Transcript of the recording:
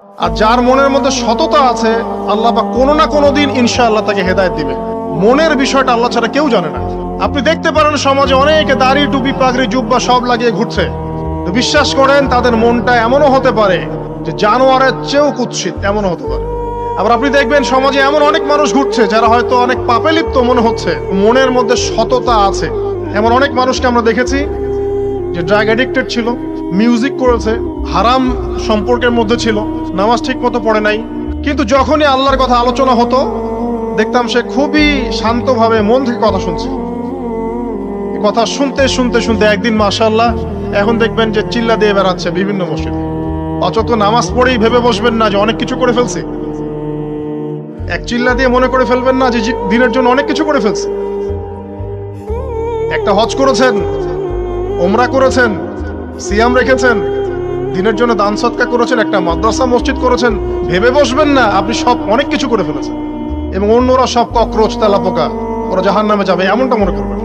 আর যার মনের মধ্যে সততা আছে, আল্লাহ পাক কোনো না কোনো দিন ইনশাআল্লাহ তাকে হেদায়েত দিবে। মনের বিষয়টা আল্লাহ ছাড়া কেউ জানে না। আপনি দেখতে পারেন সমাজে অনেকে দাড়ি, টুপি, পাগড়ি, জুব্বা সব লাগিয়ে ঘুরছে। তো বিশ্বাস করেন তাদের মনটা এমনও হতে পারে যে জানোয়ারের চেয়েও কুৎসিত, এমনও হতে পারে। আবার আপনি দেখবেন সমাজে এমন অনেক মানুষ ঘুরছে যারা হয়তো অনেক পাপে লিপ্ত মনে হচ্ছে, মনের মধ্যে সততা আছে। এমন অনেক মানুষকে আমরা দেখেছি যে ড্রাগ অ্যাডিক্টেড ছিল, মিউজিক করেছে, হারাম সম্পর্কের মধ্যে ছিল, নামাজ ঠিক মতো পড়ে নাই, কিন্তু যখনই আল্লাহর কথা আলোচনা হতো দেখতাম সে খুবই শান্তভাবে মন থেকে কথা শুনছে। কথা শুনতে শুনতে শুনতে একদিন মাশাআল্লাহ এখন দেখবেন যে চিল্লা দিয়ে বেড়াচ্ছে বিভিন্ন মসজিদে। অযথা নামাজ পড়েই ভেবে বসবেন না যে অনেক কিছু করে ফেলছে। এক চিল্লা দিয়ে মনে করে ফেলবেন না যে দিনের জন্য অনেক কিছু করে ফেলছে। একটা হজ করেছেন, ওমরা করেছেন, সিয়াম রেখেছেন, দিনের জন্য দান সদকা করেছেন, একটা মাদ্রাসা মসজিদ করেছেন, ভেবে বসবেন না আপনি সব অনেক কিছু করে ফেলেছেন এবং অন্যরা সব ককরোচ, তেলাপোকা, ওরা জাহান্নামে যাবে এমনটা মনে করবেন।